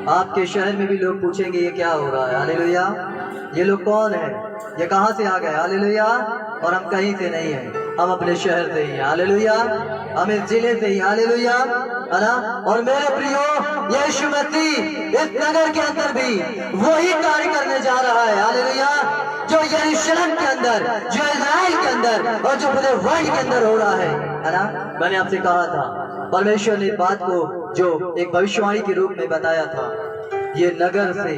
आपके शहर में भी लोग पूछेंगे ये क्या हो रहा है। हालेलुया। ये लोग कौन है, ये कहाँ से आ गए। हालेलुया। और हम कहीं से नहीं है, हम अपने शहर से ही हैं। हालेलुया। हम इस जिले से ही। हालेलुया, है ना। और मेरे प्रियो, यीशु मसीह इस नगर के अंदर भी वही कार्य करने जा रहा है। हालेलुया। जो यरूशलेम के अंदर, जो इज़राइल के अंदर और जो पूरे वर्ल्ड के अंदर हो रहा है ना। मैंने आपसे कहा था, परमेश्वर ने इस बात को जो एक भविष्यवाणी के रूप में बताया था, ये नगर से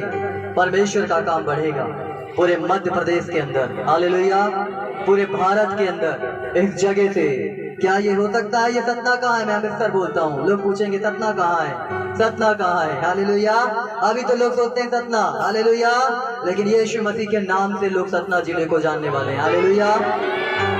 परमेश्वर का काम बढ़ेगा पूरे मध्य प्रदेश के अंदर। हालेलुया। पूरे भारत के अंदर इस जगह से। क्या ये हो सकता है? ये सतना कहाँ है? मैं अमृतसर बोलता हूँ, लोग पूछेंगे सतना कहाँ है, सतना कहाँ है। हालेलुया। अभी तो लोग सोचते हैं सतना। हालेलुया। लेकिन यीशु मसीह के नाम से लोग सतना जिले को जानने वाले हैं। हालेलुया।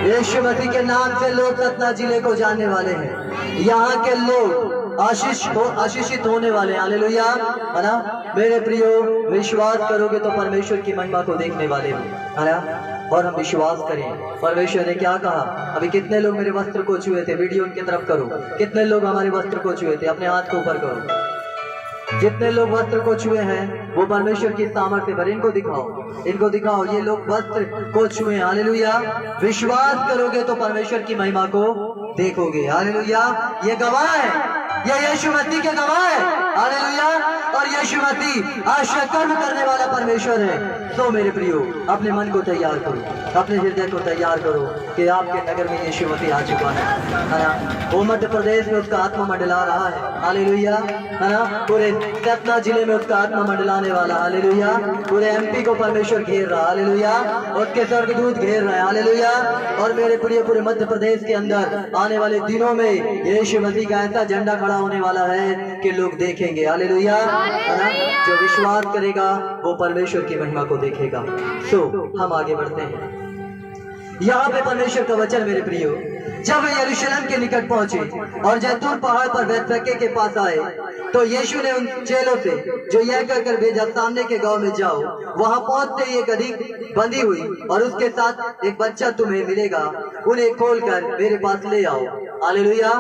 यीशु मसीह के नाम से लोग सतना जिले को जानने वाले हैं। यहाँ के लोग आशीषित होने वाले। हालेलुया, है ना। मेरे प्रियो, विश्वास करोगे तो परमेश्वर की महिमा को देखने वाले हो, है ना। और हम विश्वास करें। परमेश्वर ने क्या कहा? अभी कितने लोग मेरे वस्त्र को छुए थे? वीडियो उनकी तरफ करो। कितने लोग हमारे वस्त्र को छुए थे? अपने हाथ को ऊपर करो। जितने लोग वस्त्र को छुए हैं वो परमेश्वर की सामर्थ्य पर। इनको दिखाओ, इनको दिखाओ। ये लोग वस्त्र को छुए। हालेलुया। विश्वास करोगे तो परमेश्वर की महिमा को देखोगे। हालेलुया। ये गवाह है, ये यीशु मसीह के गवाह है। हालेलुया। और यीशु मसीह आश्चर्य कर्म करने वाला परमेश्वर है। तो मेरे प्रियो, अपने मन को तैयार करो, अपने हृदय को तैयार करो कि आपके नगर में यीशु मसीह आ चुका है ना। वो मध्य प्रदेश में उसका आत्मा मंडला रहा है। हालेलुया, है ना। पूरे सतना जिले में उसका आत्मा मंडलाने वाला। हालेलुया। पूरे एमपी को परमेश्वर घेर रहा। हालेलुया। उसके स्वर्गदूत घेर रहे हैं। हालेलुया। और मेरे प्रिय, पूरे मध्य प्रदेश के अंदर आने वाले दिनों में यीशु मसीह का ऐसा झंडा खड़ा होने वाला है कि लोग देखेंगे। हालेलुया, है ना। जो विश्वास करेगा वो परमेश्वर की महिमा को देखेगा। तो हम आगे बढ़ते हैं। यहाँ पे परमेश्वर का वचन, मेरे प्रियो, जब वे यरूशलेम के निकट पहुंचे और जैतून पहाड़ पर बैतफगे के पास आए तो यीशु ने उन चेलों से जो यह कहकर भेजा, सामने के गांव में जाओ। वहां पहुंचते ही एक गदही बंधी हुई और उसके साथ एक बच्चा तुम्हें मिलेगा, उन्हें खोलकर मेरे पास ले आओ। हालेलुया।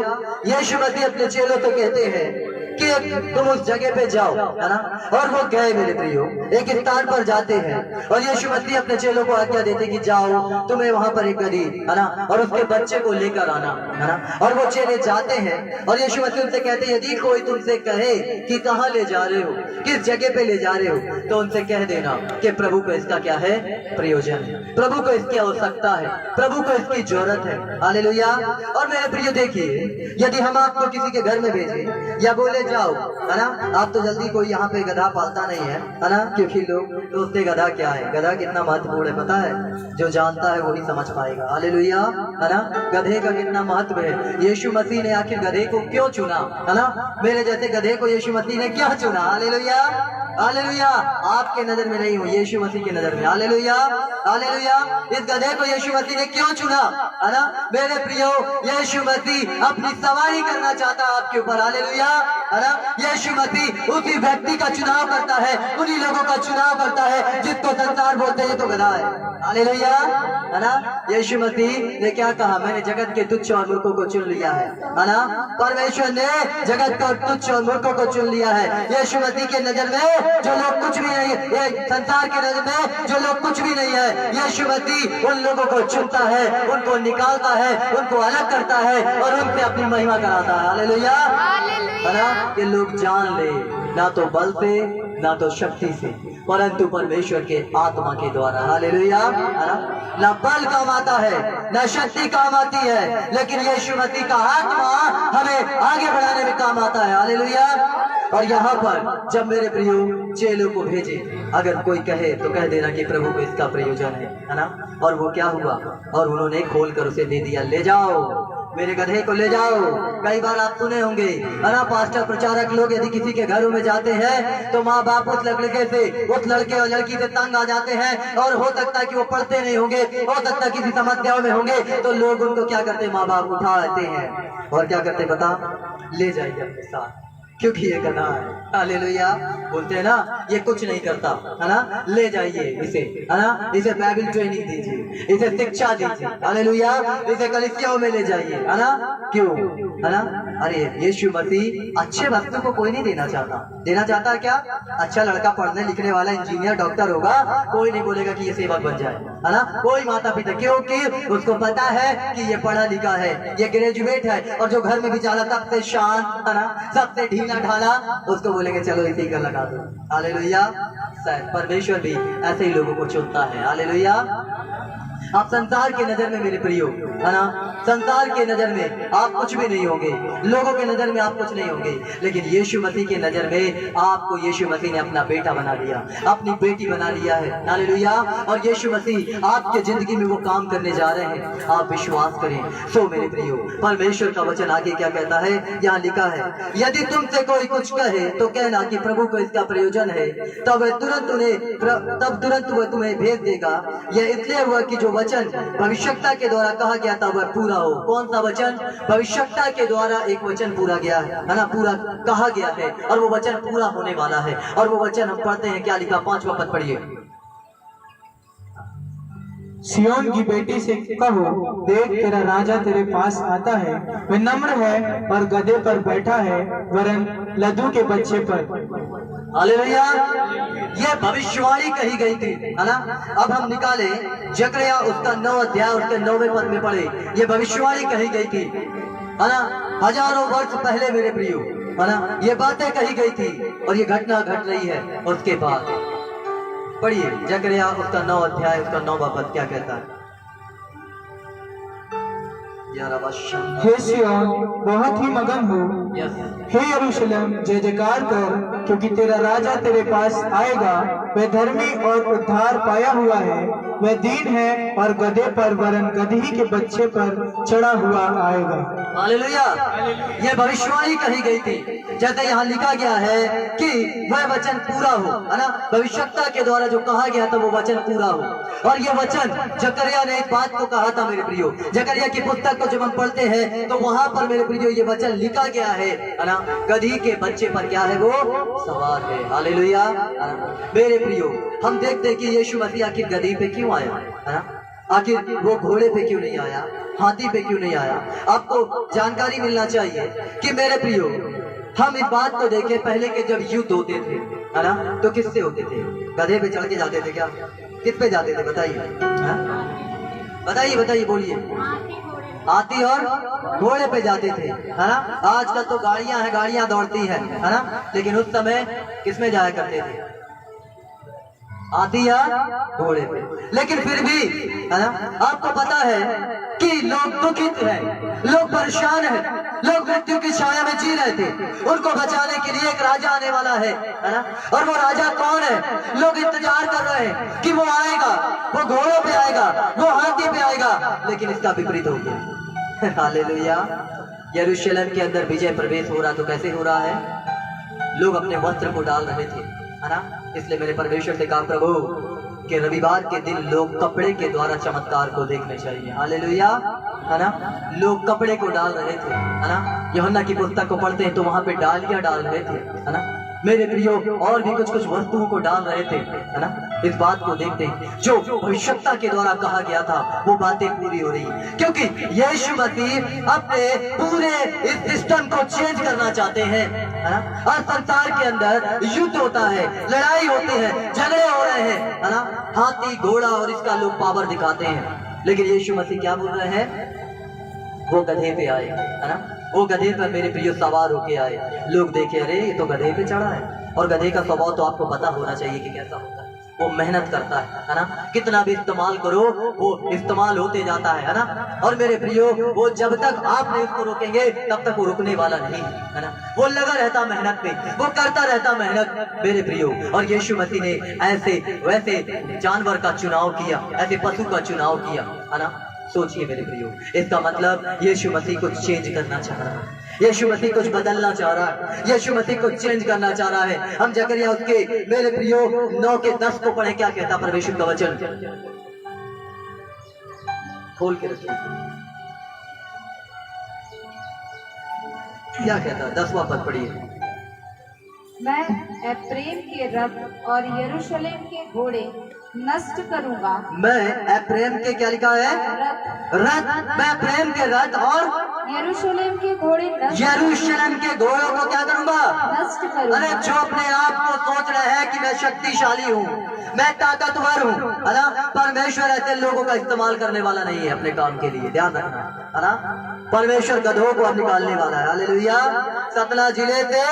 यीशु मसीह अपने चेलों से कहते हैं कि तुम उस जगह पे जाओ, है ना। और वो गए मेरे प्रियो, एक स्थान पर जाते हैं और यीशु मसीह अपने चेलों को आज्ञा देते कि जाओ, तुम्हें वहां पर एक गदही, है ना, और उसके बच्चे को लेकर आना, है ना। और वो चेले जाते हैं और यीशु मसीह उनसे कहते हैं, यदि कोई तुमसे कहे कि कहाँ ले जा रहे हो, किस जगह पे ले जा रहे हो, तो उनसे कह देना कि प्रभु को इसका क्या है? प्रयोजन है। प्रभु को इसकी आवश्यकता है, प्रभु को इसकी जरूरत है। हालेलुया। और मेरे प्रियो देखिए, यदि हम आपको किसी के घर में भेजें या बोले जाओ, है ना, आप तो जल्दी कोई यहाँ पे गधा पालता नहीं है ना, क्योंकि लोग सोचते गधा क्या है, गधा कितना महत्वपूर्ण है पता है? जो जानता है वही समझ पाएगा। हालेलुया, है ना। गधे का कितना महत्व है। यीशु मसीह ने आखिर गधे को क्यों चुना, है ना। मेरे जैसे गधे को यीशु मसीह ने क्यों चुना? Hallelujah, hallelujah. आपके नजर में नहीं हो, यीशु मसीह की नजर में। Hallelujah, hallelujah. इस गधे को यीशु मसीह ने क्यों चुना, है ना। मेरे प्रियो, यीशु मसीह अपनी सवारी करना चाहता है आपके ऊपर। हालेलुया, है ना। यीशु मसीह उसी व्यक्ति का चुनाव करता है, उन्हीं लोगों का चुनाव करता है जिसको संसार बोलते हैं तो गधा है। हालेलुया, है ना। यीशु मसीह ने क्या कहा? मैंने जगत के तुच्छ और मूर्खों को चुन लिया है ना। परमेश्वर ने जगत का तुच्छ और मूर्खों को चुन लिया है। यीशु मसीह के नजर में जो लोग कुछ भी नहीं है, संसार के नजर में जो लोग कुछ भी नहीं है, यीशु मसीह उन लोगों को चुनता है, उनको निकालता है, उनको अलग करता है और उनसे अपनी महिमा कराता है। हालेलुया, है ना। ये लोग जान ले, ना तो बल से ना तो शक्ति से, परंतु परमेश्वर के आत्मा के द्वारा। हालेलुया, है ना। ना बल काम आता है ना शक्ति काम आती है, लेकिन यीशु मसीह का आत्मा हमें आगे बढ़ाने में काम आता है। हालेलुया। और यहाँ पर जब मेरे प्रियो चेलों को भेजे, अगर कोई कहे तो कह देना कि प्रभु को इसका प्रयोजन है ना। और वो क्या हुआ? और उन्होंने खोलकर उसे दे दिया, ले जाओ मेरे गधे को ले जाओ। कई बार आप सुने होंगे, है ना, पास्टर प्रचारक लोग यदि किसी के घरों में जाते हैं तो माँ बाप उस लड़के से, उस लड़के और लड़की से तंग आ जाते हैं और हो सकता है कि वो पढ़ते नहीं होंगे, हो सकता है किसी समस्याओं में होंगे, तो लोग उनको क्या करते, माँ बाप उठाते हैं और क्या करते पता? ले जाइए अपने साथ, क्योंकि ये गधा है। हालेलुया। बोलते हैं ना, ये कुछ नहीं करता, है ना, ले जाइए इसे, है ना, इसे बाइबल ट्रेनिंग दीजिए, इसे शिक्षा दीजिए। हालेलुया। इसे कलीसियाओं में ले जाइए, है ना। क्यों, है ना। अरे यीशु मसीह अच्छे वस्तु को कोई नहीं देना चाहता। देना चाहता क्या? अच्छा लड़का, पढ़ने लिखने वाला, इंजीनियर, डॉक्टर होगा, कोई नहीं बोलेगा कि ये सेवक बन जाए, है ना। कोई माता पिता, क्योंकि उसको पता है कि ये पढ़ा लिखा है, ये ग्रेजुएट है, और जो घर में भी जाला सबसे शांत, है ना, सबसे ढीला ढाला, उसको बोलेंगे चलो इसी का लगा दो। हालेलुया। परमेश्वर भी ऐसे ही लोगों को चुनता है। हालेलुया। आप संसार की नजर में मेरे प्रियो, है ना, संसार के नजर में आप कुछ भी नहीं होंगे, लोगों के नजर में आप कुछ नहीं होंगे, लेकिन यीशु मसीह की नजर में आपको यीशु मसीह ने अपना बेटा बना लिया, अपनी बेटी बना लिया है। हालेलुया। और यीशु मसीह आपके जिंदगी में वो काम करने जा रहे हैं, आप विश्वास करें। सो मेरे प्रियो, परमेश्वर का वचन आगे क्या कहता है? यहाँ लिखा है, यदि तुमसे कोई कुछ कहे तो कहना कि प्रभु को इसका प्रयोजन है, तब तुरंत वह तुम्हें भेज देगा। यह इसलिए हुआ कि जो वचन भविष्यता के द्वारा कहा गया था वह पूरा हो। कौन सा वचन? भविष्यता के द्वारा एक वचन पूरा गया है ना, पूरा कहा गया है, और वो वचन पूरा होने वाला है। और वो वचन हम पढ़ते हैं, क्या लिखा? 5वां पद पढ़िए। सियोन की बेटी से कहो, देख तेरा राजा तेरे पास आता है, वह नम्र है और गधे पर बैठा है, वरन लद्दू के बच्चे पर। हालेलुया। ये भविष्यवाणी कही गई थी, है ना। अब हम निकाले जकरिया उसका 9 अध्याय उसके 9वें पद में पढ़े। ये भविष्यवाणी कही गई थी, है ना, हजारों वर्ष पहले मेरे प्रियो, है ना, ये बातें कही गई थी और ये घटना घट रही है। उसके बाद पढ़िए जकरिया उसका 9 अध्याय उसका 9वां पद क्या कहता है? हे सियोन बहुत ही मगन हो, हे यरूशलेम जय जयकार कर, क्योंकि तेरा राजा तेरे पास आएगा, वह धर्मी और उद्धार पाया हुआ है, वह दीन है और गधे पर वरन गदही के बच्चे पर चढ़ा हुआ आएगा। हालेलुया। ये भविष्यवाणी कही गई थी, जैसे यहाँ लिखा गया है कि वह वचन पूरा हो, है ना। भविष्यता के द्वारा जो कहा गया था वो वचन पूरा हो। और ये वचन जकरिया ने एक बात को कहा था मेरे प्रियो। जकरिया की पुस्तक को जब हम पढ़ते हैं तो वहां पर मेरे प्रियो ये वचन लिखा गया है ना, गधी के बच्चे पर क्या है? वो सवार है। हालेलुया। मेरे प्रियो, हम देखते हैं कि यीशु मसीह आखिर गधी पे क्यों आया, है ना। आखिर वो घोड़े पे क्यों नहीं आया, हाथी पे क्यों नहीं आया? आपको जानकारी मिलना चाहिए कि मेरे प्रियो, हम इस बात को देखें, पहले के जब युद्ध होते थे, है ना, तो किससे होते थे? गधे पे चढ़ के जाते थे क्या? किस पे जाते थे? बताइए, बताइए, बताइए, बोलिए। हाथी और घोड़े पे जाते थे, है ना। आजकल तो गाड़ियां हैं, गाड़ियां दौड़ती हैं, है ना, लेकिन उस समय किस में जाया करते थे? हाथी या घोड़े पे। लेकिन फिर भी, है ना, आपको पता है कि लोग दुखित हैं, लोग परेशान हैं, लोग मृत्यु की छाया में जी रहे थे। उनको बचाने के लिए एक राजा आने वाला है ना। और वो राजा कौन है? लोग इंतजार कर रहे हैं कि वो आएगा, वो घोड़ों पे आएगा, वो हाथी पे आएगा, लेकिन इसका विपरीत हो गया। हालेलुया। यरूशलेम के अंदर विजय प्रवेश हो रहा, तो कैसे हो रहा है? लोग अपने वस्त्र को डाल रहे थे, है ना। इसलिए मेरे परमेश्वर से कहा, प्रभु कि रविवार के दिन लोग कपड़े के द्वारा चमत्कार को देखने चाहिए। हालेलुया, है ना। लोग कपड़े को डाल रहे थे, है ना। यूहन्ना की पुस्तक को पढ़ते हैं तो वहां पे डालियां डाल रहे थे, है ना। मेरे प्रियो, और भी कुछ कुछ वस्तुओं को डाल रहे थे, है ना। इस बात को देखते हैं, जो भविष्यता के द्वारा कहा गया था वो बातें पूरी हो रही, क्योंकि यीशु मसीह अपने पूरे इस सिस्टम को चेंज करना चाहते हैं, है ना। हर संसार के अंदर युद्ध होता है, लड़ाई होती है, झगड़े हो रहे हैं, है ना। हाथी घोड़ा और इसका लोग पावर दिखाते हैं, लेकिन यीशु मसीह क्या बोल रहे हैं? वो गधे पे आए, है ना। वो गधे पर मेरे प्रिय सवार होके आए। लोग देखे, अरे ये तो गधे पे चढ़ा है। और गधे का स्वभाव तो आपको पता होना चाहिए कि कैसा होता है। वो मेहनत करता है ना। कितना भी इस्तेमाल करो वो इस्तेमाल होते जाता है ना। और मेरे प्रियो, वो जब तक आप नहीं उसको रोकेंगे तब तक वो रुकने वाला नहीं है ना। वो लगा रहता मेहनत पे, वो करता रहता मेहनत मेरे प्रियो। और यीशु मसीह ने ऐसे वैसे जानवर का चुनाव किया, ऐसे पशु का चुनाव किया, है ना। सोचिए मेरे प्रियो, इसका मतलब यीशु मसीह कुछ चेंज करना चाह रहा है, यीशु मसीह कुछ बदलना चाह रहा है, यीशु मसीह कुछ चेंज करना चाह रहा है। हम जकरिया उसके मेरे प्रियो 9 के 10 को पढ़े, क्या कहता परमेश्वर का वचन? खोल के रखिए, क्या कहता? 10वां पद पढ़िए। मैं एफ्रेम के रथ और यरूशलेम के घोड़े नष्ट करूंगा। मैं एफ्रेम के, क्या लिखा है? रथ रथ, मैं प्रेम के रथ और यरूशलेम के घोड़े यरूशलेम के घोड़ों को क्या करूंगा? नष्ट करूंगा। अरे जो अपने आप को सोच रहे हैं कि मैं शक्तिशाली हूँ, मैं ताकतवर हूँ, है ना, परमेश्वर ऐसे लोगों का इस्तेमाल करने वाला नहीं है अपने काम के लिए, ध्यान रखना, है ना। परमेश्वर गधों को अब निकालने वाला है। हालेलुया। सतना जिले से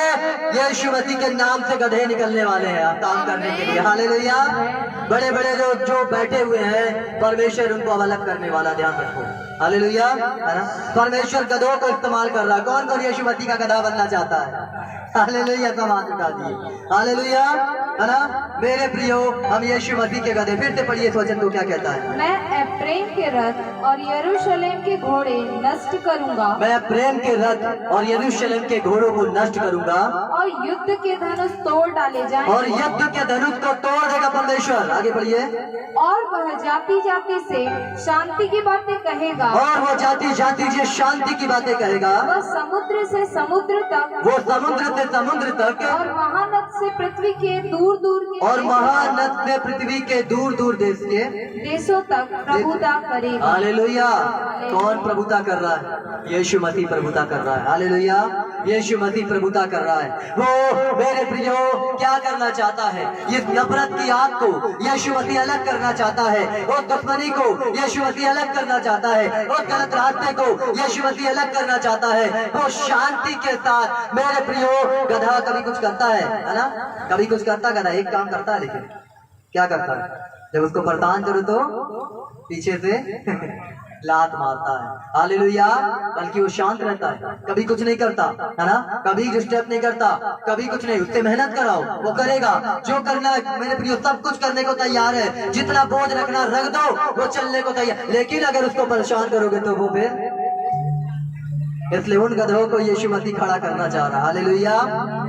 यीशु मसीह के नाम से गधे निकलने वाले हैं अब काम करने के लिए। हालेलुया। बड़े बड़े लोग जो बैठे हुए हैं, परमेश्वर उनको अब अलग करने वाला, ध्यान रखो। हालेलुया, है ना। परमेश्वर गधों को इस्तेमाल कर रहा है। कौन कौन यीशु मसीह का गधा बनना चाहता है? हालेलुया, सब हाथ उठा दिए। हालेलुया, है ना। मेरे प्रियो, हम यीशु मसीह के गधे। फिर से पढ़िए इस वचन को, क्या कहता है? मैं एफ्रेम के रथ और यरूशलेम के घोड़े नष्ट करूंगा। मैं प्रेम के रथ और यरूशलेम के घोड़ों को नष्ट करूंगा और युद्ध के धनुष तोड़ डाले जाएंगे। और युद्ध के धनुष को तोड़ देगा परमेश्वर। आगे बढ़िए। और वह जाति जाति से शांति की बातें कहेगा। और वो जाति जाति से शांति की बातें कहेगा। वह समुद्र से समुद्र तक, वो समुद्र से समुद्र तक, और महानद से पृथ्वी के दूर दूर के और महानद से पृथ्वी के दूर दूर देश के देशों तक प्रभुता करेगा। हालेलुया। कौन प्रभुता कर रहा है? यीशु मसीह प्रभुता कर रहा है। हालेलुया। यीशु मसीह प्रभुता कर रहा है। वो मेरे प्रियो क्या करना चाहता है? इस नफरत की आग को यीशु मसीह अलग करना चाहता है। उस दुश्मनी को यीशु मसीह अलग करना चाहता है। उस गलत रास्ते को यीशु मसीह अलग करना चाहता है। वो शांति के साथ, मेरे प्रियो, गधा कभी कुछ करता है ना? कभी कुछ करता गधा? एक काम करता है, लेकिन क्या करता है? जब उसको परेशान करो तो पीछे से लात मारता है। हालेलुया। बल्कि वो शांत रहता है, कभी कुछ नहीं करता, है ना। कभी जो स्टेप नहीं करता, कभी कुछ नहीं। उससे मेहनत कराओ, वो करेगा। जो करना है मेरे प्रियो, सब कुछ करने को तैयार है। जितना बोझ रखना रख दो, वो चलने को तैयार। लेकिन अगर उसको परेशान करोगे तो वो फिर, इसलिए उन गधों को यीशु मसीह खड़ा करना चाह रहा है। हालेलुया,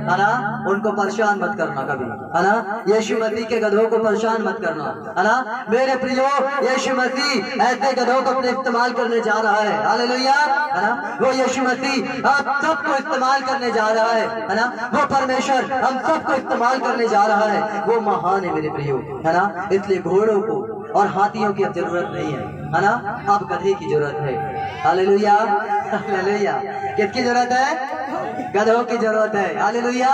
है ना। उनको परेशान मत करना कभी, है ना। यीशु मसीह के गधों को परेशान मत करना, है ना। मेरे प्रियो, यीशु मसीह ऐसे गधों को अपने इस्तेमाल करने जा रहा है। हालेलुया, है ना। वो यीशु मसीह आप सबको इस्तेमाल करने जा रहा है ना। वो परमेश्वर हम सबको इस्तेमाल करने जा रहा है। वो महान है मेरे प्रियो, है ना। इसलिए घोड़ों को और हाथियों की अब जरूरत नहीं है ना। अब गधे की जरूरत है। Hallelujah, hallelujah. किसकी जरूरत है? गधों की जरूरत है। हालेलुया।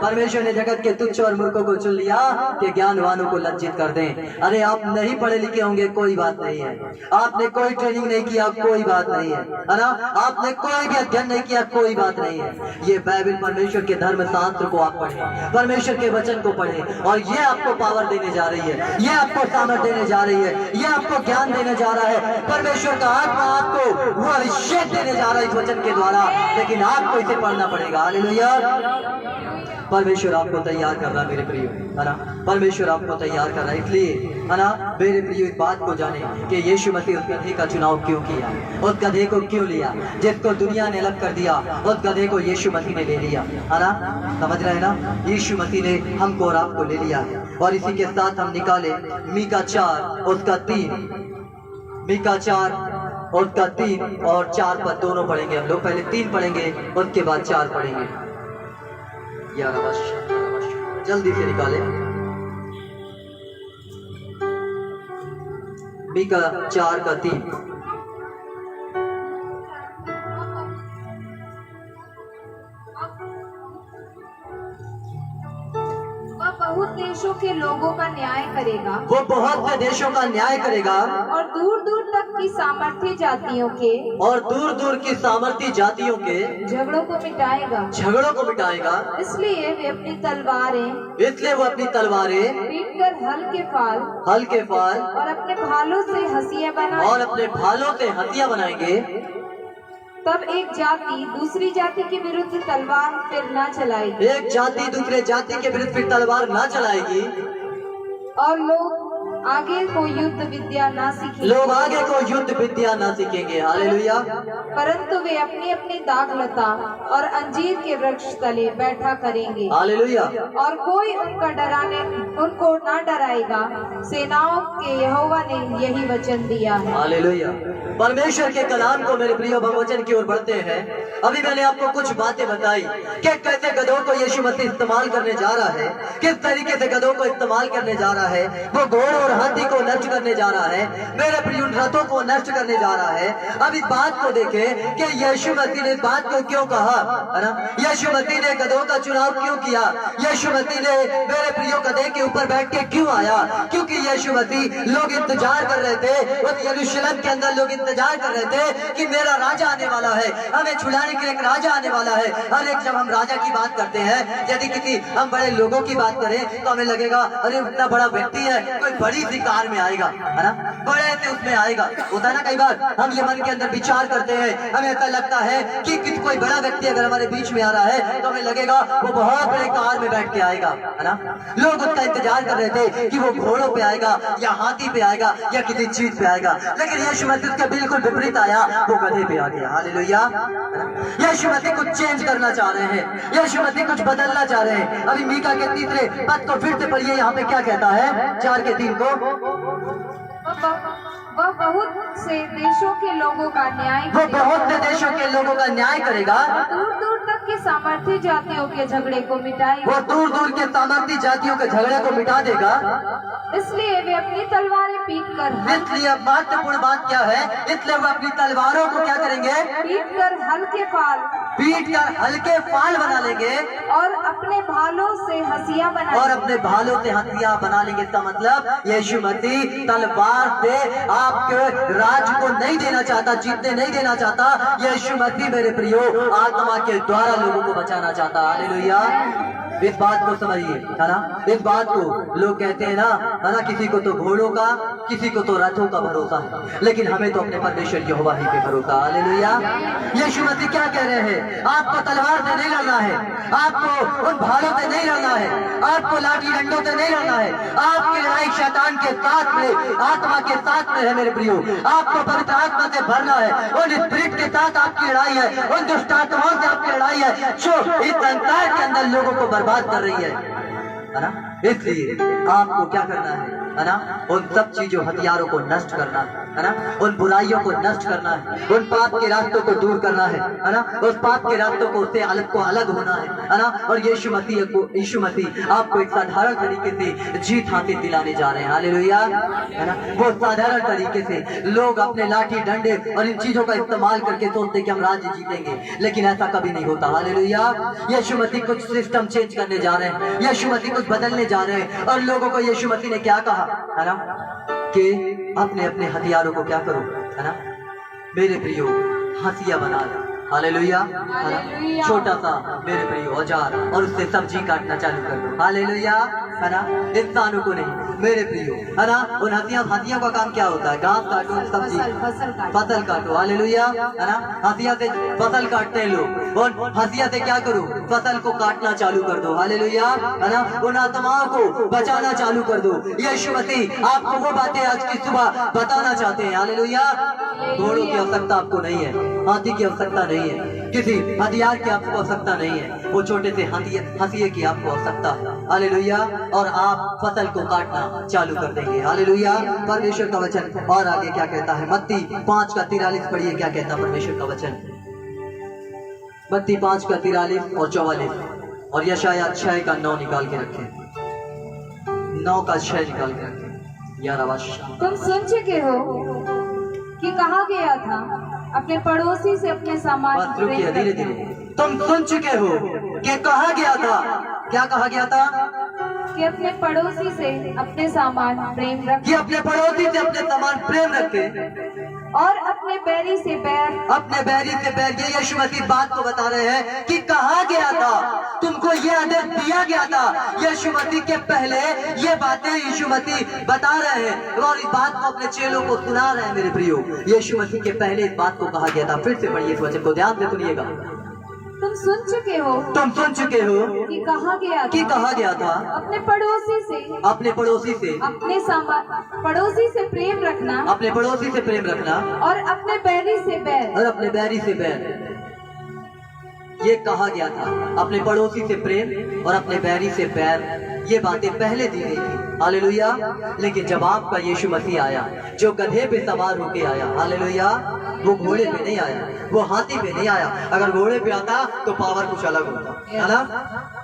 परमेश्वर ने जगत के तुच्छ और मूर्खों को चुन लिया कि ज्ञानवानों को लज्जित कर दें। अरे आप नहीं पढ़े लिखे होंगे, कोई बात नहीं है। आपने कोई ट्रेनिंग नहीं किया, कोई बात नहीं है ना। आपने कोई भी अध्ययन नहीं किया, कोई बात नहीं है। ये बाइबल, परमेश्वर के धर्म शास्त्र को आप पढ़ें, परमेश्वर के वचन को पढ़ें, और ये आपको पावर देने जा रही है, ये आपको सामर्थ देने जा रही है, ये आपको ज्ञान देने जा रहा है। परमेश्वर का आत्मा आपको वो अभिषेक देने जा रहा है इस वचन के द्वारा, लेकिन आपको इसे पढ़ना पड़ेगा। हालेलुया। परमेश्वर आपको तैयार कर रहा है मेरे प्रियो, है ना। परमेश्वर आपको तैयार कर रहा है, इसलिए, है ना, मेरे प्रियो, इस बात को जाने कि यीशु मसीह उस गधे का चुनाव क्यों किया, उस गधे को क्यों लिया जिसको दुनिया ने अलग कर दिया। उस गधे को यीशु मसीह ने ले लिया, है ना। समझ रहे हैं ना। यीशु मसीह ने हमको और आपको ले लिया, और इसी के साथ हम निकाले मीका 4 उसका 3, मीका 4 उसका 3 और 4 पद दोनों पढ़ेंगे हम लोग। पहले 3 पढ़ेंगे, उसके बाद 4 पढ़ेंगे। 11 वर्ष जल्दी से निकाले। मीका 4 का 3। वह बहुत देशों के लोगों का न्याय करेगा, वो बहुत से देशों का न्याय करेगा, और दूर दूर तक की सामर्थ्य जातियों के, और दूर दूर की सामर्थ्य जातियों के झगड़ों को मिटाएगा। झगड़ों को मिटाएगा। इसलिए वे अपनी तलवारें इसलिए वो अपनी तलवारें पीट कर हल के फाल और अपने भालों से हंसियां बनाए। और अपने भालों से हथियार बनाएंगे। तब एक जाति दूसरी जाति के विरुद्ध तलवार फिर ना चलाएगी, एक जाति दूसरे जाति के विरुद्ध फिर तलवार ना चलाएगी, और लोग आगे को युद्ध विद्या ना सीखेंगे। लोग आगे को युद्ध विद्या ना सीखेंगे। हालेलुया। परंतु वे अपनी अपनी दाखलता और अंजीर के वृक्ष तले बैठा करेंगे। हालेलुया। और कोई उनको ना डराएगा। सेनाओं के यहोवा ने यही वचन दिया है। हालेलुया। परमेश्वर के कलाम को मेरे प्रिय भगवचन की ओर बढ़ते हैं। अभी मैंने आपको कुछ बातें बताई कि कैसे गधों को यीशु मसीह इस्तेमाल करने जा रहा है, किस तरीके से गधों को इस्तेमाल करने जा रहा है। वो घोड़ों और हाथी को नष्ट करने जा रहा है, मेरे प्रिय उन रथों को नष्ट करने जा रहा है। अब इस बात को देखे कि यीशु मसीह ने इस बात को क्यों कहा, है ना? यीशु मसीह ने गधों का चुनाव क्यों किया? यीशु मसीह ने मेरे प्रियो गधे के ऊपर बैठ के क्यों आया? क्योंकि यीशु मसीह, लोग इंतजार कर रहे थे, उस यरूशलेम के अंदर लोग इंतजार कर रहे थे कि मेरा राजा आने वाला है, हमें छुड़ाने के लिए एक राजा आने वाला है। हर एक जब हम राजा की बात करते हैं, यदि किसी हम बड़े लोगों की बात करें तो हमें लगेगा अरे इतना बड़ा व्यक्ति है, कोई बड़ी सी कार में आएगा, है ना, बड़े से उसमें आएगा। होता है ना, कई बार हम ये मन के अंदर विचार करते हैं, हमें ऐसा लगता है कि कोई बड़ा व्यक्ति अगर हमारे बीच में आ रहा है तो हमें लगेगा वो बहुत बड़े कार में बैठ के आएगा, है ना। लोग उसका इंतजार कर रहे थे कि वो घोड़ों पे आएगा या हाथी पे आएगा या किसी चीज पे आएगा, लेकिन यीशु मसीह उसके बिल्कुल विपरीत आया, वो गधे पे आ गया। हालेलुया। यीशु मसीह कुछ चेंज करना चाह रहे हैं, यीशु मसीह कुछ बदलना चाह रहे हैं। अभी मीका के 3 पद को फिर से पढ़िए, यहाँ पे क्या कहता है 4:3 को। वह बहुत से देशों के लोगों का न्याय वो बहुत से देशों के लोगों का न्याय करेगा, दूर दूर तक के सामर्थ्य जातियों के झगड़े को मिटाएगा। वो दूर दूर के सामर्थ्य जातियों के झगड़े को मिटा देगा। इसलिए वे अपनी तलवारें पीट कर इसलिए महत्वपूर्ण बात क्या है, इसलिए वो अपनी तलवारों को क्या करेंगे, पीट कर हल्के फाल बना लेंगे और अपने भालों से हंसिया बना लेंगे। इसका मतलब यीशु मसीह तलवार से आपके राज को नहीं देना चाहता, जीतने नहीं देना चाहता। यीशु मसीह मेरे प्रियो आत्मा के द्वारा लोगों को बचाना चाहता। हालेलुया। इस बात को समझिए, है ना। इस बात को लोग कहते हैं ना, है ना, किसी को तो घोड़ों का, किसी को तो रथों का भरोसा है, लेकिन हमें तो अपने परमेश्वर यहोवा ही पे भरोसा। हालेलुया। यीशु मसीह क्या कह रहे हैं, आपको तलवार से नहीं लड़ना है, आपको उन भालों से नहीं लड़ना है, आपको लाठी डंडों से नहीं लड़ना है। आपकी लड़ाई शैतान के साथ में, आत्मा के साथ में है मेरे प्रियो। आपको पवित्र आत्मा से भरना है, उन स्पिरिट के साथ आपकी लड़ाई है, उन दुष्ट आत्माओं से आपकी लड़ाई है जो इस संसार के अंदर लोगों को बर्बाद कर रही है ना। इसलिए आपको क्या करना है ना, उन सब चीजों हथियारों को नष्ट करना है ना, उन बुराइयों को नष्ट करना है, उन पाप के रास्तों को दूर करना है ना, उस पाप के रास्तों को से अलग होना है ना। और यीशु मसीह आपको एक साधारण तरीके से जीत हासिल दिलाने जा रहे हैं। हालेलुया, है ना। वो साधारण तरीके से लोग अपने लाठी डंडे और इन चीजों का इस्तेमाल करके सोचते कि हम राज्य जीतेंगे, लेकिन ऐसा कभी नहीं होता। हालेलुया। यीशु मसीह कुछ सिस्टम चेंज करने जा रहे हैं, यीशु मसीह कुछ बदलने जा रहे हैं। और लोगों को यीशु मसीह ने क्या कहा, है ना, कि अपने अपने हथियारों को क्या करो, है ना, मेरे प्रियो हंसिया बना लो। हालेलुया, है ना। छोटा सा मेरे प्रियो औजार और उससे सब्जी काटना चालू कर दो। हालेलुया, है ना। इंसानों को नहीं, मेरे प्रियो, है ना। उन हंसियों का काम क्या होता है, घास काटो, सब्जी फसल काटो। हालेलुया, है ना। हंसिया से फसल काटते हैं लोग, और हंसिया से क्या करो, फसल को काटना चालू कर दो। हालेलुया, है ना। उन आत्माओं को बचाना चालू कर दो। यीशु मसीह आपको वो बातें आज की सुबह बताना चाहते हैं। हालेलुया। घोड़ों की आवश्यकता आपको नहीं है, हाथी की आवश्यकता नहीं है, किसी हथियार की आपको आवश्यकता नहीं है, वो छोटे से हंसिये की आपको आवश्यकता है। हालेलुया। और आप फसल को काटना चालू कर देंगे। हालेलुया। परमेश्वर का वचन और आगे क्या कहता है, मत्ती 5:43 पढ़िए, क्या कहता है परमेश्वर का वचन। मत्ती 5:43 और 44 और यशायाह 6:9 निकाल के रखें, 9:6 निकाल के रखें। 11 तुम सुन चुके हो कि कहा गया था, अपने पड़ोसी से अपने सामान धीरे धीरे। तुम सुन चुके हो कि कहा गया था, क्या कहा गया था, कि अपने पड़ोसी से अपने सामान प्रेम रखे, कि अपने पड़ोसी से अपने सामान प्रेम रखे और अपने बैरी से बैर। ये यीशु मसीह बात को बता रहे हैं कि कहा गया था, तुमको ये आदेश दिया गया था। यीशु मसीह के पहले ये बातें यीशु मसीह बता रहे हैं और इस बात को अपने चेलों को सुना रहे हैं। मेरे प्रियो, यीशु मसीह के पहले इस बात को कहा गया था। फिर से पढ़िए इस वचन को, ध्यान से सुनिएगा। तुम सुन चुके हो कि कहा गया था, अपने पड़ोसी से अपने पड़ोसी से प्रेम रखना, और अपने बैरी से बैर। ये कहा गया था, अपने पड़ोसी से प्रेम और अपने बैरी से बैर, ये बातें पहले दी गई थी। हालेलुया। लेकिन जब आपका यीशु मसीह आया, जो गधे पे सवार होके आया, हालेलुया, वो घोड़े पे नहीं आया, वो हाथी पे नहीं आया। अगर घोड़े पे आता तो पावर कुछ अलग होता, है ना।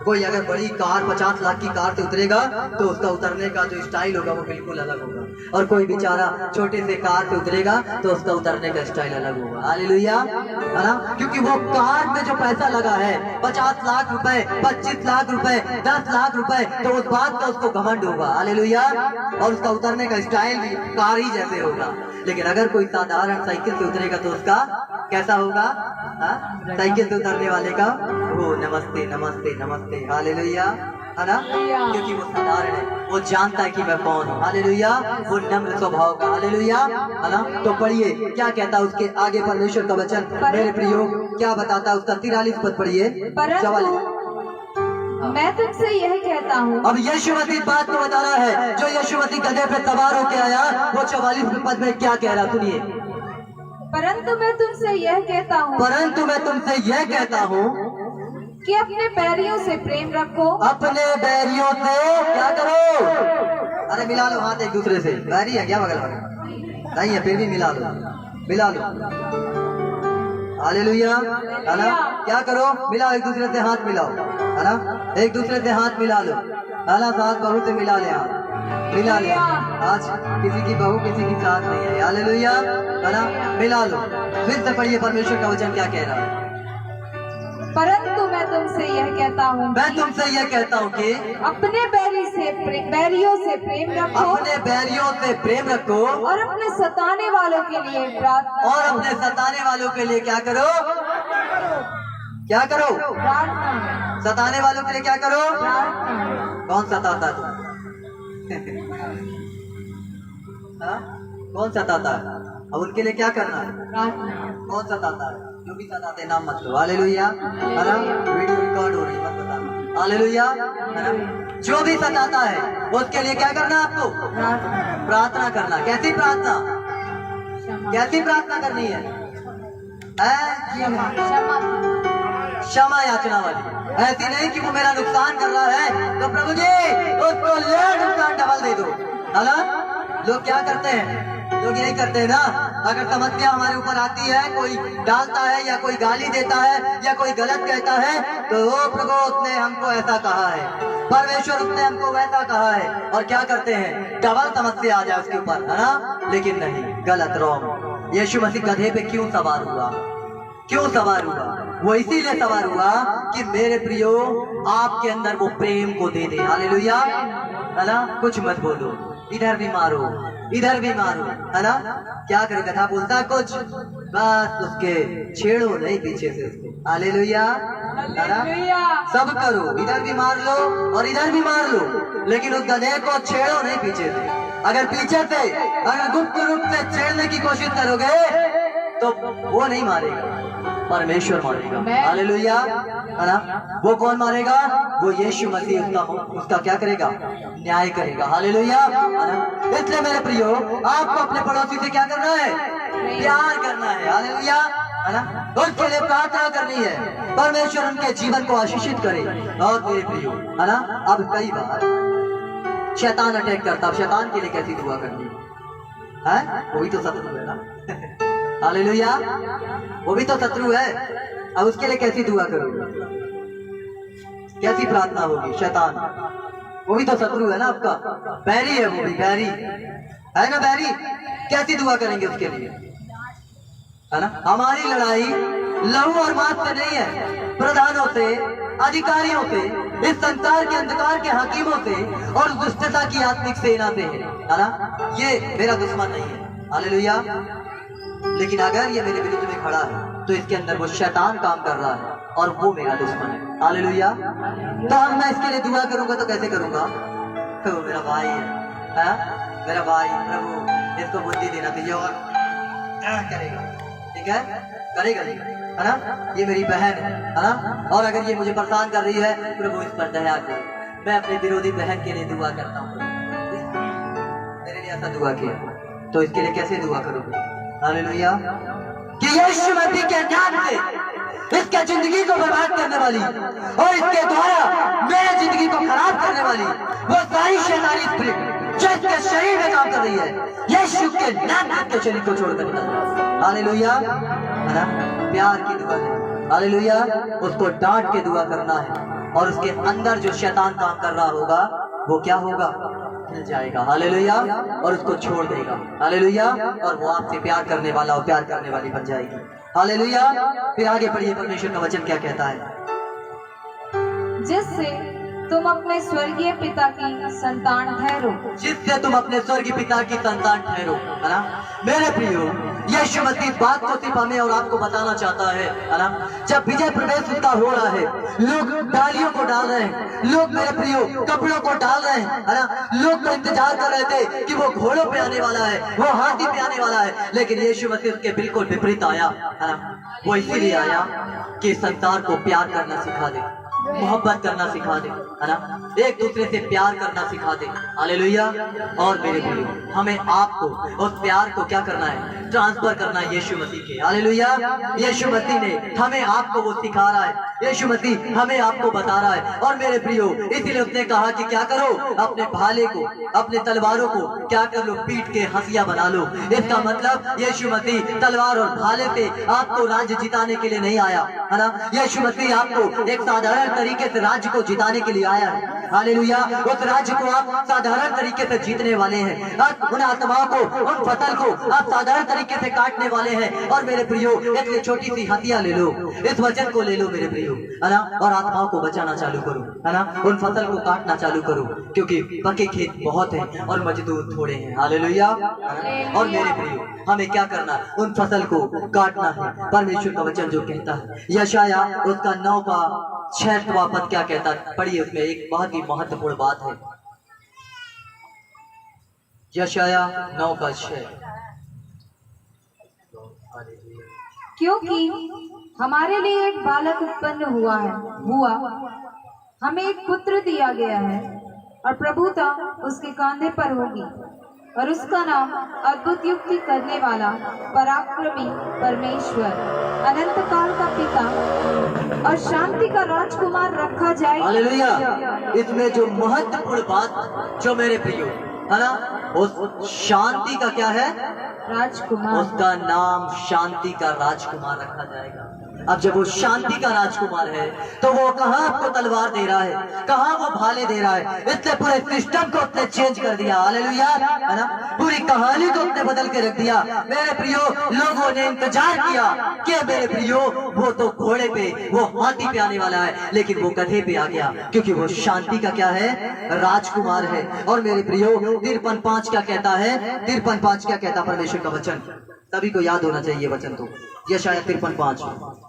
कोई अगर बड़ी कार 50 लाख की कार से उतरेगा तो उसका उतरने का जो स्टाइल होगा वो बिल्कुल अलग होगा, और कोई बेचारा छोटे से कार से उतरेगा तो उसका उतरने का स्टाइल अलग होगा। हालेलुया, है ना। क्योंकि वो कार में जो पैसा लगा है 50 लाख रुपए, 25 लाख रुपए, 10 लाख रुपए, तो उस बात का उसको घमंड होगा। हालेलुया। और उसका उतरने का स्टाइल भी कार ही जैसे होगा। लेकिन अगर कोई साधारण साइकिल से उतरेगा तो उसका कैसा होगा? साइकिल से उतरने वाले का वो नमस्ते नमस्ते नमस्ते, हालेलुया, है ना। क्योंकि वो साधारण है, वो जानता है कि मैं कौन हूँ। हालेलुया। वो नम्र स्वभाव का, हालेलुया, है ना। तो पढ़िए क्या कहता है उसके आगे परमेश्वर का वचन, मेरे प्रियो, क्या बताता है उसका 43 पद पढ़िए। मैं तुमसे यह कहता हूँ। अब यीशु मसीह बात को बता रहा है, जो यीशु मसीह गधे पे सवार होके आया, वो 44 पद में क्या कह रहा, सुनिए। परंतु मैं तुमसे यह कहता हूँ, परंतु मैं तुमसे यह कहता हूँ कि अपने बैरियों से प्रेम रखो। अपने बैरियों से क्या करो? अरे मिला लो हाथ एक दूसरे से। बैरी है क्या बगल में? नहीं है, फिर भी मिला लो, मिला लो। हालेलुया, है ना। क्या करो? मिलाओ, एक दूसरे से हाथ मिलाओ, है ना। एक दूसरे से हाथ मिला लो, है ना। साथ बहू से मिला ले, मिला ले। आज किसी की बहू किसी की साथ नहीं है। हालेलुया, है ना। मिला लो। फिर से पढ़िए परमेश्वर का वचन क्या कह रहा है। परंतु मैं तुमसे यह कहता हूँ, मैं तुमसे यह कहता हूँ कि अपने बैरियों से प्रेम रखो। अपने बैरियों से प्रेम रखो, और अपने सताने वालों के लिए प्रार्थना। और अपने सताने वालों के लिए क्या करो? क्या करो? प्रार्थना। सताने वालों के लिए क्या करो? प्रार्थना। कौन सताता है? हाँ? कौन सताता है? अब उनके लिए क्या करना है? प्रार्थना। कौन सताता है? जो भी सताते नाम मत लो। हालेलुया, है ना। वीडियो रिकॉर्ड हो रही है, मत बताना। हालेलुया, है ना। जो भी सताता है उसके लिए क्या करना है आपको? प्रार्थना करना। कैसी प्रार्थना? कैसी प्रार्थना करनी है? क्षमा याचना वाली। ऐसी नहीं कि वो मेरा नुकसान कर रहा है तो प्रभु जी उसको ले नुकसान डबल दे दो, है ना। लोग क्या करते हैं? लोग यही करते हैं ना। अगर समस्या हमारे ऊपर आती है, कोई डालता है या कोई गाली देता है या कोई गलत कहता है, तो ओ प्रभु उसने हमको ऐसा कहा है, परमेश्वर उसने हमको वैसा कहा है, और क्या करते हैं? डबल समस्या आ जाए उसके ऊपर, है ना। लेकिन नहीं, गलत, रॉन्ग। यीशु मसीह गधे पे क्यों सवार हुआ? क्यों सवार हुआ? वो इसीलिए सवार हुआ कि मेरे प्रियो आपके अंदर वो प्रेम को दे दे। हालेलुया, है ना। कुछ मत बोलो, इधर भी मारो, इधर भी मारो, है ना। क्या करे? कथा बोलता कुछ, बस उसके छेड़ो नहीं पीछे से उसको। हालेलुया, है ना। सब करो, इधर भी मार लो और इधर भी मार लो, लेकिन उस गधे को छेड़ो नहीं पीछे से। अगर पीछे से, अगर गुप्त रूप से छेड़ने की कोशिश करोगे तो वो नहीं मारेगा, परमेश्वर मारेगा। हालेलुया, है ना। वो कौन मारेगा? वो यीशु मसीह उसका क्या करेगा? न्याय करेगा। हालेलुया, है ना। इसलिए मेरे प्रियो, आपको अपने पड़ोसी से क्या करना है? प्यार करना है। हालेलुया, है ना। उसके लिए प्रार्थना करनी है, परमेश्वर उनके जीवन को आशीषित करे। और मेरे प्रियो, है ना, अब कई बार शैतान अटैक करता, अब शैतान के लिए कैसी दुआ करनी है? वो भी तो शत्रु है ना। हालेलुया, वो भी तो शत्रु है। अब उसके लिए कैसी दुआ करोगे? कैसी प्रार्थना होगी? शैतान वो भी तो शत्रु है ना आपका, बैरी है, वो भी बैरी है ना, बैरी। कैसी दुआ करेंगे उसके लिए, है ना। हमारी लड़ाई लहू और मांस से नहीं है, प्रधानों से, अधिकारियों से, इस संसार के अंधकार के हकीमों से और दुष्टता की आत्मिक सेना से है ना। ये मेरा दुश्मन नहीं है। हालेलुया। लेकिन अगर ये मेरे विरुद्ध में खड़ा है तो इसके अंदर वो शैतान काम कर रहा है और वो मेरा दुश्मन है। हालेलुया। तो अब मैं इसके लिए दुआ करूंगा तो कैसे करूंगा? तो मेरा भाई है, मेरा भाई, प्रभु इसको बुद्धि देना चाहिए और करेगा, ठीक है, करेगा, है ना। ये मेरी बहन है ना। और अगर ये मुझे परेशान कर रही है, प्रभु इस पर दया कर। मैं अपनी विरोधी बहन के लिए दुआ करता हूँ, मेरे लिए ऐसा दुआ किया, तो इसके लिए कैसे दुआ करूंगा? हालेलुया। कि यीशु मसीह के नाम से इसके जिंदगी को बर्बाद करने वाली और इसके द्वारा मेरे जिंदगी को खराब करने वाली वो सारी शैतानी स्पिरिट जो इसके शरीर में काम कर रही है, यीशु के नाम में इसके शरीर को छोड़कर निकल। हालेलुया, है ना? प्यार की दुआ है। हालेलुया, उसको डांट के दुआ करना है और उसके अंदर जो शैतान काम कर रहा होगा वो क्या होगा? मिल जाएगा। हालेलुया, और उसको छोड़ देगा। हालेलुया, और वो आपसे प्यार करने वाला और प्यार करने वाली बन जाएगी। हालेलुया। फिर आगे पढ़िए, परमेश्वर का वचन क्या कहता है? जिससे तुम अपने स्वर्गीय पिता की संतान ठहरो, जिससे तुम अपने स्वर्गीय पिता की संतान ठहरो, है ना? मेरे प्रियो, यीशु मसीह इस बात को सिर्फ हमें और आपको बताना चाहता है ना? जब विजय प्रवेश उसका हो रहा है, लोग डालियों को डाल रहे हैं, लोग मेरे प्रियो कपड़ों को डाल रहे हैं, है ना? लोग तो इंतजार कर रहे थे कि वो घोड़ों पे आने वाला है, वो हाथी पे आने वाला है, लेकिन यीशु मसीह उसके बिल्कुल विपरीत आया, है ना? वो इसीलिए आया कि संसार को प्यार करना सिखा दे, मोहब्बत करना सिखा दे, है ना? एक दूसरे से प्यार करना सिखा दे। हालेलुया। और मेरे भाई, हमें आपको उस प्यार को क्या करना है? ट्रांसफर करना है यीशु मसीह के। हालेलुया। यीशु मसीह ने हमें आपको वो सिखा रहा है, यीशु मसीह हमें आपको बता रहा है। और मेरे प्रियो, इसीलिए उसने कहा कि क्या करो? अपने भाले को, अपने तलवारों को क्या कर लो? पीट के हंसिया बना लो। इसका मतलब यीशु मसीह तलवार और भाले से आपको राज्य जिताने के लिए नहीं आया, है ना? यीशु मसीह आपको एक साधारण तरीके से राज्य को जिताने के लिए आया है। हालेलुया। उस राज्य को आप साधारण तरीके से जीतने वाले हैं। उन आत्माओं को, उन फसल को आप साधारण तरीके से काटने वाले हैं। और मेरे प्रियो, एक छोटी सी हथिया ले लो, इस वचन को ले लो मेरे प्रियो, है ना? और आत्माओं को बचाना चालू करो, है ना? उन फसल को काटना चालू करो, क्योंकि पके खेत बहुत हैं और मजदूर थोड़े हैं। हालेलुया। और मेरे प्रियो, हमें क्या करना? उन फसल को काटना है। परमेश्वर का वचन जो कहता है, यशाया उसका 9 का 6वां पद क्या कहता है? पढ़िए, उसमें एक बहुत ही महत्वपूर्ण बात है। यशाया 9 का 6। क्योंकि हमारे लिए एक बालक उत्पन्न हुआ, हमें एक पुत्र दिया गया है और प्रभुता उसके कांधे पर होगी और उसका नाम अद्भुत युक्ति करने वाला, पराक्रमी परमेश्वर, अनंत काल का पिता और शांति का राजकुमार रखा जाएगा। हालेलुया। इसमें जो महत्वपूर्ण बात जो मेरे प्रियो, है ना, उस शांति का क्या है? राजकुमार। उसका नाम शांति का राजकुमार रखा जाएगा। अब जब वो शांति का राजकुमार है तो वो कहाँ आपको तलवार दे रहा है, कहाँ वो भाले दे रहा है? इसने पूरे सिस्टम को उसने चेंज कर दिया। हालेलुया, है ना? पूरी कहानी को उसने बदल के रख दिया। मेरे प्रियो, लोगों ने इंतजार किया कि मेरे प्रियो वो तो घोड़े पे, वो हाथी पे आने वाला है, लेकिन वो गधे पे आ गया, क्योंकि वो शांति का क्या है? राजकुमार है। और मेरे प्रियो, 53:5 क्या कहता है? 53:5 क्या कहता? परमेश्वर का वचन सभी को याद होना चाहिए वचन तो। यशाया 53:5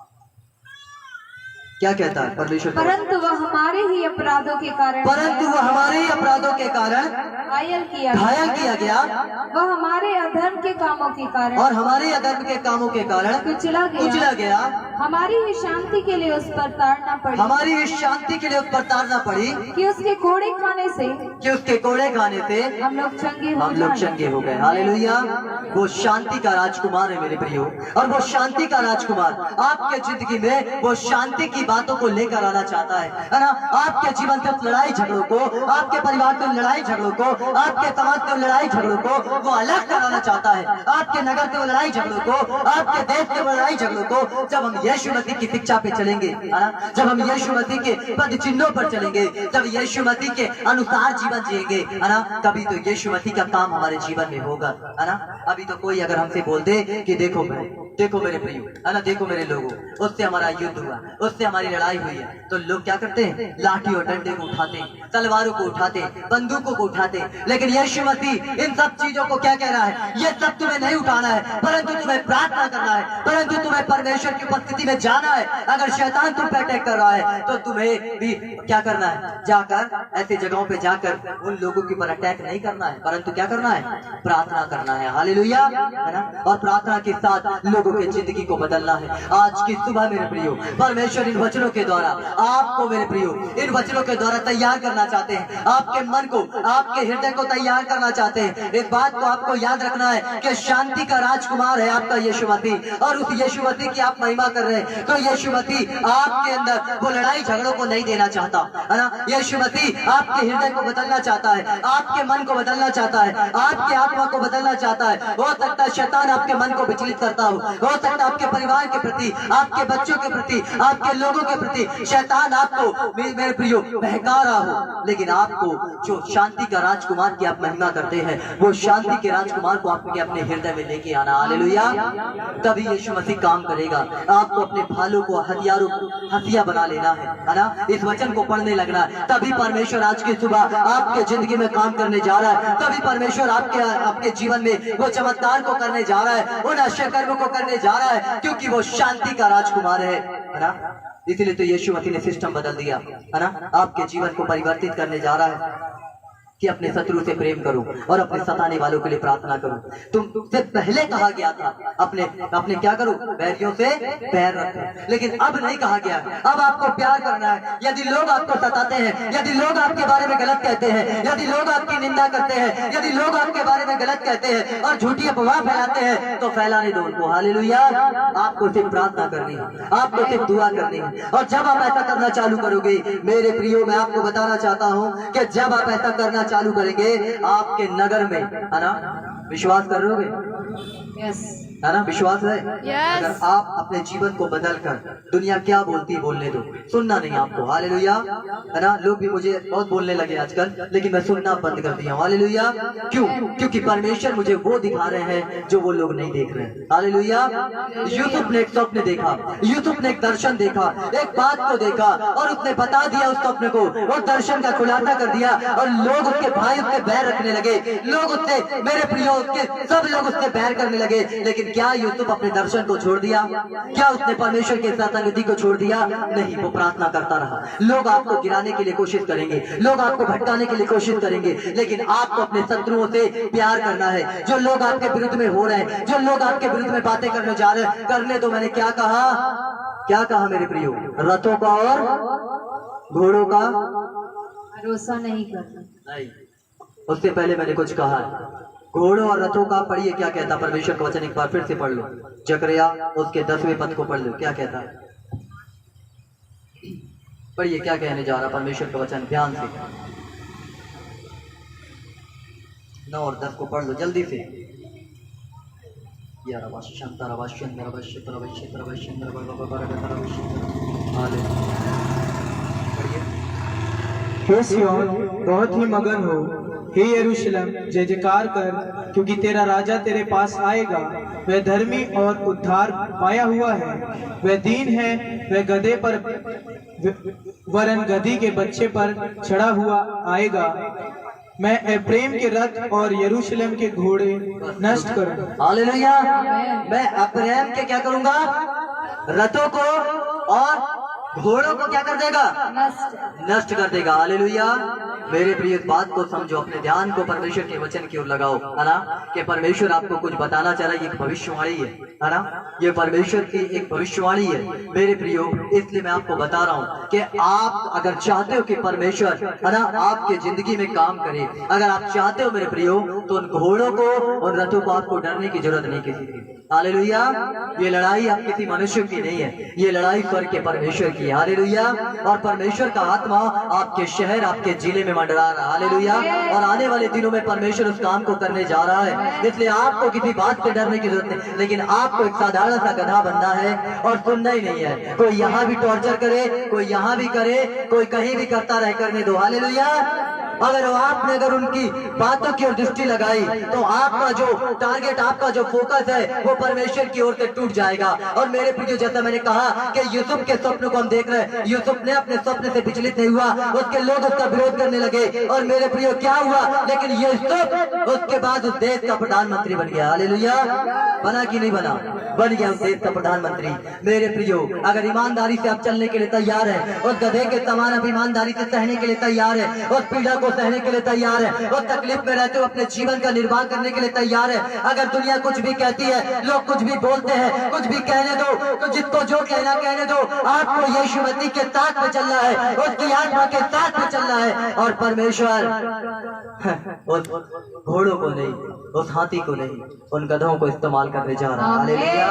क्या कहता है? परमेश्वर, परंतु वह हमारे ही अपराधों के कारण, परंतु वह हमारे ही अपराधों के कारण घायल किया गया, वह हमारे अधर्म के कामों के कारण और हमारे अधर्म के कामों के कारण कुचला गया। हमारी ही शांति के लिए उस पर ताड़ना पड़ी, हमारी इस शांति के लिए उस पर ताड़ना पड़ी कि उसके कोड़े खाने से हम लोग चंगे हो गए। हालेलुया। वो शांति का राजकुमार है मेरे प्रियो, और वो शांति का राजकुमार आपके जिंदगी में वो शांति की बातों को लेकर आना चाहता है ना? आपके जीवन से लड़ाई झगड़ों को, आपके परिवार के लड़ाई झगड़ों को, आपके समाज के लड़ाई झगड़ों को वो अलग कराना चाहता है। आपके नगर के लड़ाई झगड़ों को, आपके देश के लड़ाई झगड़ों को जब हम यीशु मसीह की शिक्षा पे चलेंगे, है ना? जब हम यीशु मसीह के पद चिन्हों पर चलेंगे, जब यीशु मसीह के अनुसार जीवन जिएंगे, है ना, तभी तो यीशु मसीह का काम हमारे जीवन में होगा, है ना? अभी तो कोई अगर हमसे बोल दे कि देखो मेरे प्रियो, है ना, देखो मेरे लोगों, उससे हमारा युद्ध हुआ, उससे हमारी लड़ाई हुई है, तो लोग क्या करते हैं? लाठी और डंडे को उठाते, तलवारों को उठाते, बंदूकों को उठाते। लेकिन यीशु मसीह इन सब चीजों को क्या कह रहा है? ये सब तुम्हें नहीं उठाना है, परंतु तुम्हें प्रार्थना करना है, परंतु तुम्हें परमेश्वर की उपस्थिति में जाना है। अगर शैतान तुम पे अटैक कर रहा है तो तुम्हें भी क्या करना है? जाकर ऐसी जगहों पे जाकर उन लोगों के ऊपर अटैक नहीं करना है, परंतु क्या करना है? प्रार्थना करना है। हालेलुया, है ना? और प्रार्थना के साथ लोगों लोगों की जिंदगी को बदलना है। आज की सुबह मेरे प्रियो परमेश्वर इन वचनों के द्वारा आपको मेरे प्रियो इन वचनों के द्वारा तैयार करना चाहते हैं। आपके मन को, आपके हृदय को तैयार करना चाहते हैं। इस बात को आपको याद रखना है कि शांति का राजकुमार है आपका यीशु मसीह, और उस यीशु मसीह की आप महिमा कर रहे हैं। तो यीशु मसीह आपके अंदर वो लड़ाई झगड़ों को नहीं देना चाहता है ना। यीशु मसीह आपके हृदय को बदलना चाहता है, आपके मन को बदलना चाहता है, आपके आत्मा को बदलना चाहता है। हो सकता है शैतान आपके मन को विचलित करता हो सकता है आपके परिवार के प्रति, आपके बच्चों के प्रति, आपके लोगों के प्रति शैतान आपको मेरे प्रियो बहका रहा हो, लेकिन आपको जो शांति का राजकुमार की आप महिमा करते हैं, वो शांति के राजकुमार को आपके अपने हृदय में लेके आना। हालेलुया। तभी यीशु मसीह काम करेगा। आपको अपने भालों को हथियारों हथिया बना लेना है ना। इस वचन को पढ़ने लगना है। तभी परमेश्वर आज की सुबह आपके जिंदगी में काम करने जा रहा है। तभी परमेश्वर आपके जीवन में वो चमत्कार को करने जा रहा है, उन आश्चर्य कर्म को करने जा रहा है, क्योंकि वो शांति का राजकुमार है ना। इसलिए तो यीशु मसीह ने सिस्टम बदल दिया है ना। आपके जीवन को परिवर्तित करने जा रहा है कि अपने शत्रु से प्रेम करो और अपने सताने वालों के लिए प्रार्थना करो। तुमसे पहले कहा गया था अपने क्या करो, बैरियों से पैर रखो, लेकिन अब नहीं कहा गया। अब आपको प्यार करना है। यदि लोग आपको सताते हैं, यदि लोग आपके बारे में गलत कहते हैं, यदि लोग आपकी निंदा करते हैं, यदि लोग आपके बारे में गलत कहते हैं और झूठी अफवाह फैलाते हैं, तो फैलाने दो उनको। हालेलुया। आपको सिर्फ प्रार्थना करनी है, आपको सिर्फ दुआ करनी है। और जब आप ऐसा करना चालू करोगे मेरे प्रियो, मैं आपको बताना चाहता हूँ कि जब आप ऐसा करना चालू करेंगे, आपके नगर में है ना, विश्वास करोगे है ना, विश्वास है। अगर आप अपने जीवन को बदलकर दुनिया क्या बोलती बोलने दो, सुनना नहीं आपको। हालेलुया है ना। लोग भी मुझे बहुत बोलने लगे आजकल, लेकिन मैं सुनना बंद कर दिया। हालेलुया। क्यों? क्योंकि परमेश्वर मुझे वो दिखा रहे हैं जो वो लोग नहीं देख रहे हैं। हालेलुया। यूसुफ ने एक स्वप्न देखा, यूसुफ ने एक दर्शन देखा, एक बात को देखा और उसने बता दिया उस स्वप्न को, उस दर्शन का खुलासा कर दिया, और लोग उसके भाई उससे बैर रखने लगे। लोग उससे मेरे प्रियो उसके सब लोग उससे बैर करने लगे। लेकिन क्या यूसुफ अपने दर्शन को छोड़ दिया? क्या उसने परमेश्वर के साथ संगति को छोड़ दिया? नहीं, वो प्रार्थना करता रहा। लोग आपको गिराने के लिए कोशिश करेंगे, लोग आपको भटकाने के लिए कोशिश करेंगे, लेकिन आपको अपने शत्रुओं से प्यार करना है। जो लोग आपके विरुद्ध में हो रहे हैं, जो लोग आपके विरुद्ध में बातें करने जा रहे हैं, करने दो। मैंने क्या कहा मेरे प्रियो? रथों का और घोड़ों का भरोसा नहीं करना। नहीं, उससे पहले मैंने कुछ कहा है। घोड़ों और रथों का पढ़िए क्या कहता परमेश्वर का वचन। एक बार फिर से पढ़ लो, जकरिया उसके 10वें पद को पढ़ लो, क्या कहता है। पढ़िए क्या कहने जा रहा परमेश्वर का वचन, ध्यान से। 9 और 10 को पढ़ लो जल्दी से। हे सिय्योन बहुत ही मगन हो, हे यरूशलेम जय जयकार कर, क्योंकि तेरा राजा तेरे पास आएगा। वह धर्मी और उद्धार पाया हुआ है, वह दीन है, वह गधे पर वरन गधी के बच्चे पर चढ़ा हुआ आएगा। मैं एफ्रेम के रथ और यरूशलेम के घोड़े नष्ट करूंगा। हालेलुया। मैं एफ्रेम के क्या करूंगा? रथों को और घोड़ों को क्या कर देगा? नष्ट कर देगा। हालेलुया। मेरे प्रिय बात को समझो, अपने ध्यान को परमेश्वर के वचन की ओर लगाओ, है ना। कि परमेश्वर आपको कुछ बताना चाह रहा है। ये एक भविष्यवाणी है ना। ये परमेश्वर की एक भविष्यवाणी है मेरे प्रियो। इसलिए मैं आपको बता रहा हूँ कि आप अगर चाहते हो कि परमेश्वर है ना आपके जिंदगी में काम करे, अगर आप चाहते हो मेरे प्रियो, तो उन घोड़ों को और रथों को आपको डरने की जरूरत नहीं किसी की। हालेलुया। ये लड़ाई आप किसी मनुष्य की नहीं है, ये लड़ाई स्वर्ग के परमेश्वर की। हालेलुया। और परमेश्वर का आत्मा आपके शहर, आपके जिले में मंडरा रहा है। हालेलुया। और आने वाले दिनों में परमेश्वर उस काम को करने जा रहा है। इसलिए आपको किसी बात से डरने की जरूरत नहीं, लेकिन आपको एक साधारण सा गधा बनना है और सुनना ही नहीं है। कोई यहाँ भी टॉर्चर करे, कोई यहाँ भी करे, कोई कहीं भी करता रहे, करने दो। हालेलुया। अगर उनकी बातों की ओर दृष्टि लगाई, तो आपका जो टारगेट, आपका जो फोकस है, वो परमेश्वर की ओर से टूट जाएगा। और मेरे प्रिय, जैसा मैंने कहा कि यूसुफ के स्वप्न को हम देख रहे हैं, यूसुफ ने अपने स्वप्न से विचलित नहीं हुआ, उसके लोग उसका विरोध करने लगे। और मेरे प्रिय क्या हुआ? लेकिन यूसुफ उसके बाद उस देश का प्रधानमंत्री बन गया। हालेलुया। बना कि नहीं बना? बन गया उस देश का प्रधानमंत्री। मेरे प्रियो, अगर ईमानदारी से आप चलने के लिए तैयार है, उस गधे के समान आप ईमानदारी से सहने के लिए तैयार है, उस पीड़ा को सहने के लिए तैयार है, वो तकलीफ में रहते हुए अपने जीवन का निर्वाह करने के लिए तैयार है। अगर दुनिया कुछ भी कहती है, लोग कुछ भी बोलते हैं, कुछ भी कहने दो, तो जिसको जो कहना कहने दो, आपको यीशु मसीह के साथ में चलना है, उसकी आत्मा के साथ में चलना है। और परमेश्वर उस घोड़ों को नहीं, उस हाथी को नहीं, उन गधों को इस्तेमाल करने जा रहा है। हालेलुया।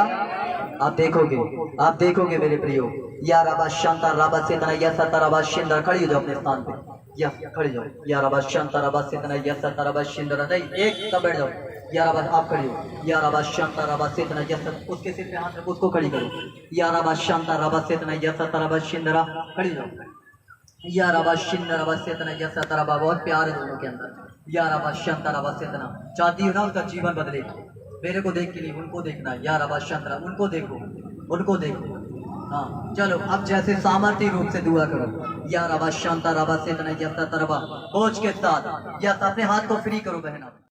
आप देखोगे मेरे प्रियो। या रबा शांता रबा सेतना या सता रबा शिंदर, खड़ी हो जाओ अपने स्थान पे, या खड़ी जाओ। या रबा शांता रबा सेतना या सता रबा शिंदर, नहीं एक सब बैठ जाओ। या रबा आप खड़ी हो। या रबा शांता रबा सेतना या सत, उसके सिर पे हाथ रखो, उसको खड़ी करो। या रबा शांता रबा सेतना या सता रबा शिंदर, खड़ी जाओ। या रबा शिंदर रबा सेतना या सता रबा, बहुत प्यार है दोनों के अंदर। या रबा शांता रबा सेतना, चाहती हो ना उसका जीवन बदले, मेरे को देख के नहीं, उनको देखना है। या रबा शांता, उनको देखो, उनको देखो। हाँ चलो, अब जैसे सामर्थ्य रूप से दुआ करो। या रबा शांता रबा सेतना या सता रबा, होश के साथ, या अपने हाथ को फ्री करो बहना।